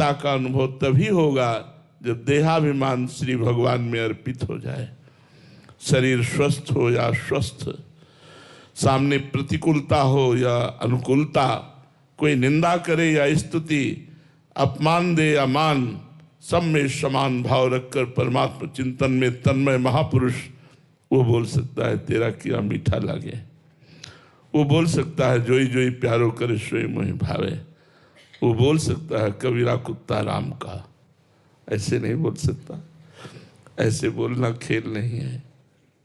पूर्णता का अनुभव तभी होगा जब देहाभिमान श्री भगवान में अर्पित हो जाए। शरीर स्वस्थ हो या अस्वस्थ, सामने प्रतिकूलता हो या अनुकूलता, कोई निंदा करे या स्तुति, अपमान दे या मान, सब में समान भाव रखकर परमात्मा चिंतन में तन्मय महापुरुष वो बोल सकता है तेरा किया मीठा लागे। वो बोल सकता है जोई जोई प्यारो करे सोई मोहि भावे। वो बोल सकता है कबीरा कुत्ता राम का। ऐसे नहीं बोल सकता, ऐसे बोलना खेल नहीं है।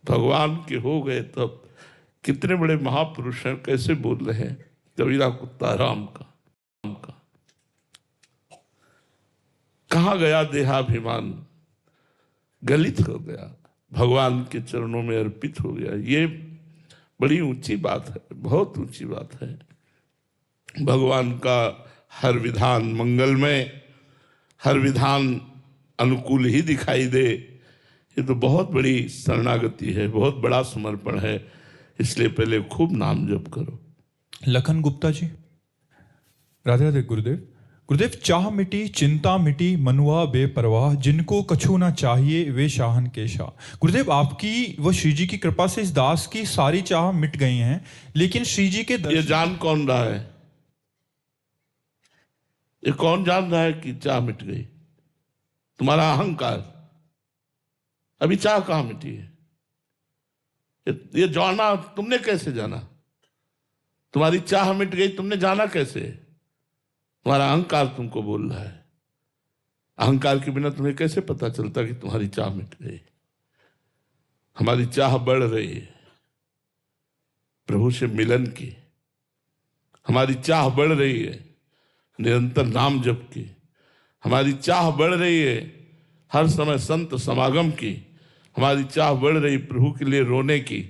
भगवान के हो गए तब कितने बड़े महापुरुष हैं, कैसे बोल रहे हैं कबीरा कुत्ता राम का। कहाँ गया देहाभिमान, गलित हो गया, भगवान के चरणों में अर्पित हो गया। ये बड़ी ऊंची बात है, बहुत ऊंची बात है। भगवान का हर विधान मंगलमय, हर विधान अनुकूल ही दिखाई दे, ये तो बहुत बड़ी शरणागति है, बहुत बड़ा समर्पण है। इसलिए पहले खूब नाम जप करो। लखन गुप्ता जी, राधे राधे गुरुदेव। गुरुदेव, चाह मिटी चिंता मिटी मनुआ बेपरवाह, जिनको कछु ना चाहिए वे शाहन के शाह। गुरुदेव, आपकी व श्री जी की कृपा से इस दास की सारी चाह मिट गई हैं, लेकिन श्री जी के ये जान कौन रहा है? ये कौन जान रहा है कि चाह मिट गई? तुम्हारा अहंकार। अभी चाह कहां मिटी है? ये जाना तुमने कैसे जाना? तुम्हारी चाह मिट गई, तुमने जाना कैसे? तुम्हारा अहंकार तुमको बोल रहा है। अहंकार के बिना तुम्हें कैसे पता चलता कि तुम्हारी चाह मिट गई? हमारी चाह बढ़ रही है प्रभु से मिलन की, हमारी चाह बढ़ रही है निरंतर नाम जप की, हमारी चाह बढ़ रही है हर समय संत समागम की, हमारी चाह बढ़ रही प्रभु के लिए रोने की।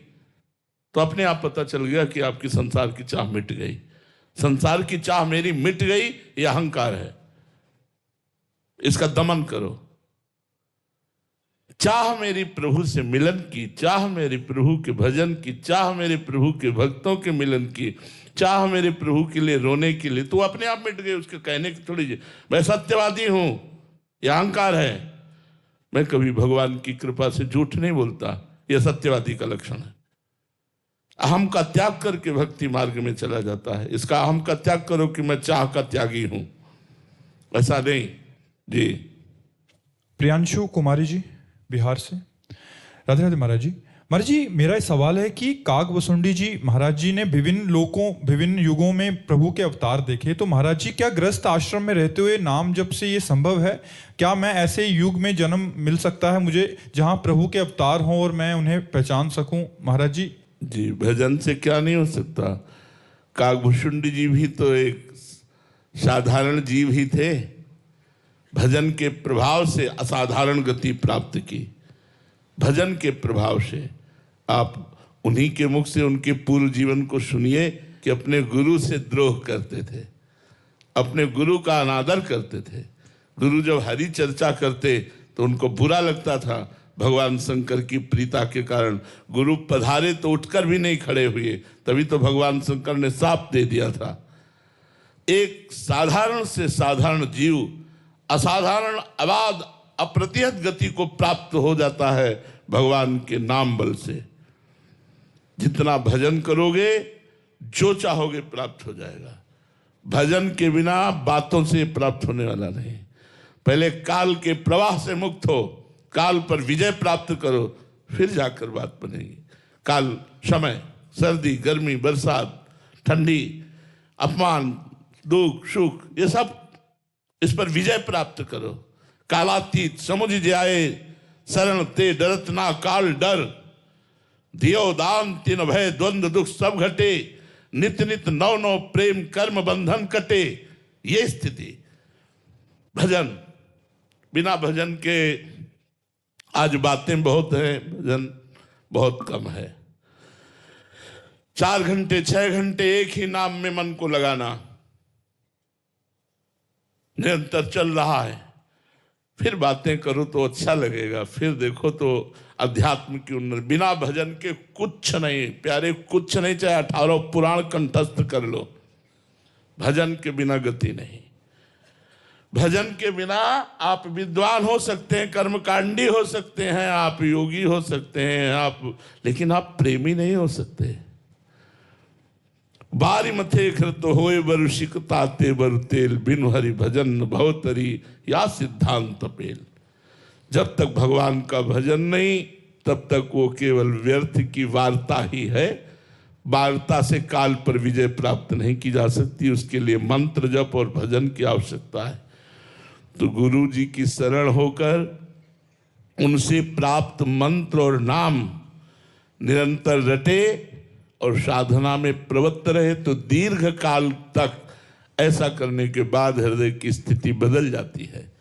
तो अपने आप पता चल गया कि आपकी संसार की चाह मिट गई। संसार की चाह मेरी मिट गई, ये अहंकार है, इसका दमन करो। चाह मेरी प्रभु से मिलन की, चाह मेरे प्रभु के भजन की, चाह मेरे प्रभु के भक्तों के मिलन की, चाह मेरे प्रभु के लिए रोने के लिए, तो अपने आप मिट गई। उसके कहने की थोड़ी, मैं सत्यवादी हूं, यह अहंकार है। मैं कभी भगवान की कृपा से झूठ नहीं बोलता, यह सत्यवादी का लक्षण है। अहम का त्याग करके भक्ति मार्ग में चला जाता है। इसका अहम का त्याग करो कि मैं चाह का त्यागी हूं, ऐसा नहीं जी। प्रियांशु कुमारी जी, बिहार से। राधे राधे महाराज जी। महाराज जी, मेरा एक सवाल है कि काकभुसुंडी जी महाराज जी ने विभिन्न युगों में प्रभु के अवतार देखे, तो महाराज जी क्या गृहस्थ आश्रम में रहते हुए नाम जप से ये संभव है? क्या मैं ऐसे युग में जन्म मिल सकता है मुझे जहां प्रभु के अवतार हों और मैं उन्हें पहचान सकूं? महाराज जी जी, भजन से क्या नहीं हो सकता। काकभुसुंडी जी भी तो एक साधारण जीव ही थे, भजन के प्रभाव से असाधारण गति प्राप्त की। भजन के प्रभाव से आप उन्हीं के मुख से उनके पूर्व जीवन को सुनिए कि अपने गुरु से द्रोह करते थे, अपने गुरु का अनादर करते थे। गुरु जब हरि चर्चा करते तो उनको बुरा लगता था। भगवान शंकर की प्रीता के कारण गुरु पधारे तो उठकर भी नहीं खड़े हुए, तभी तो भगवान शंकर ने साप दे दिया था। एक साधारण से साधारण जीव असाधारण अबाध अप्रतिहत गति को प्राप्त हो जाता है भगवान के नाम बल से। जितना भजन करोगे जो चाहोगे प्राप्त हो जाएगा। भजन के बिना बातों से प्राप्त होने वाला नहीं। पहले काल के प्रवाह से मुक्त हो, काल पर विजय प्राप्त करो, फिर जाकर बात बनेगी। काल समय, सर्दी गर्मी बरसात ठंडी अपमान दुख सुख, ये सब, इस पर विजय प्राप्त करो। कालातीत समुझ जाए शरण ते डरत ना काल डर, धियो दान तीन भय द्वंद्व दुख सब घटे, नित नित नव नव प्रेम कर्म बंधन कटे। ये स्थिति भजन, बिना भजन के आज बातें बहुत हैं, भजन बहुत कम है। 4 घंटे 6 घंटे एक ही नाम में मन को लगाना निरंतर चल रहा है, फिर बातें करो तो अच्छा लगेगा, फिर देखो तो अध्यात्म की उन्नति। बिना भजन के कुछ नहीं प्यारे, कुछ नहीं, चाहे 18 पुराण कंठस्थ कर लो, भजन के बिना गति नहीं। भजन के बिना आप विद्वान हो सकते हैं, कर्मकांडी हो सकते हैं, आप योगी हो सकते हैं, लेकिन आप प्रेमी नहीं हो सकते। बारी मथे कृत होए बरुशिक ताते बर तेल, बिनु हरि भजन भवतरी या सिद्धांत पेल। जब तक भगवान का भजन नहीं, तब तक वो केवल व्यर्थ की वार्ता ही है। वार्ता से काल पर विजय प्राप्त नहीं की जा सकती, उसके लिए मंत्र जप और भजन की आवश्यकता है। तो गुरु जी की शरण होकर उनसे प्राप्त मंत्र और नाम निरंतर रटे और साधना में प्रवृत्त रहे, तो दीर्घ काल तक ऐसा करने के बाद हृदय की स्थिति बदल जाती है,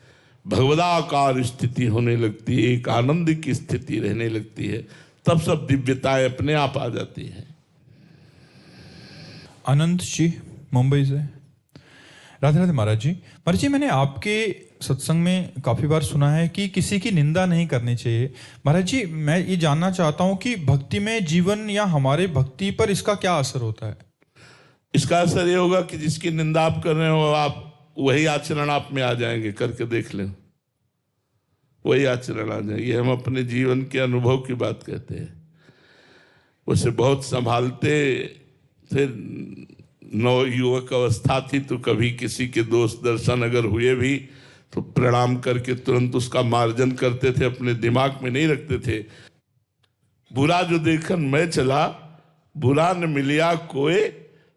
भगवदाकार स्थिति होने लगती है, एक आनंद की स्थिति रहने लगती है, तब सब दिव्यताएं अपने आप आ जाती हैं। अनंत जी मुंबई से। राधे राधे महाराज जी। महाराज जी, मैंने आपके सत्संग में काफी बार सुना है कि किसी की निंदा नहीं करनी चाहिए। महाराज जी, मैं ये जानना चाहता हूँ कि भक्ति में जीवन या हमारे भक्ति पर इसका क्या असर होता है? इसका असर ये होगा कि जिसकी निंदा आप कर रहे हो, आप वही आचरण आप में आ जाएंगे, करके देख लें, वही आचरण आ जाएंगे। हम अपने जीवन के अनुभव की बात कहते हैं। उसे बहुत संभालते थे, नौ युवक अवस्था थी, तो कभी किसी के दोस्त दर्शन अगर हुए भी तो प्रणाम करके तुरंत उसका मार्जन करते थे, अपने दिमाग में नहीं रखते थे। बुरा जो देखन मैं चला, बुरा न मिलिया कोई,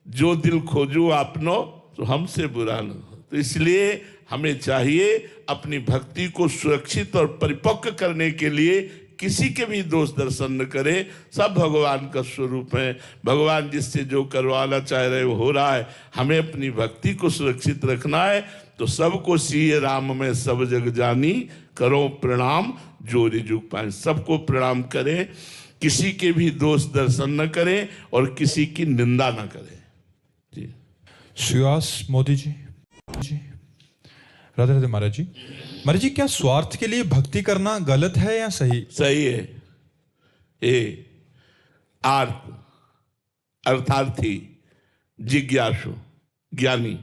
जो दिल खोजू आपनो तो हमसे बुरा न हो। तो इसलिए हमें चाहिए अपनी भक्ति को सुरक्षित और परिपक्व करने के लिए किसी के भी दोष दर्शन न करे। सब भगवान का स्वरूप है, भगवान जिससे जो करवाना चाह रहे वो हो रहा है। हमें अपनी भक्ति को सुरक्षित रखना है। तो सबको सीए राम में सब जग जानी, करो प्रणाम जो रिजुक पाए। सबको प्रणाम करें, किसी के भी दोष दर्शन न करें और किसी की निंदा न करें। जी सुहास मोदी जी। राधे राधे महाराज जी। महाराज जी, क्या स्वार्थ के लिए भक्ति करना गलत है या सही? सही है। आर्थ अर्थार्थी, जिज्ञासु, ज्ञानी